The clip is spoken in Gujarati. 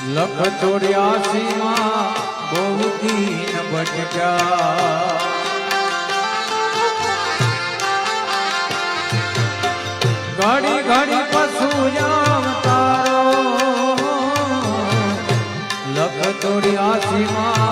લખ 84 માં બહુ દીન ભટક્યા ઘડી ઘડી પશુ તારો લખ 84 માં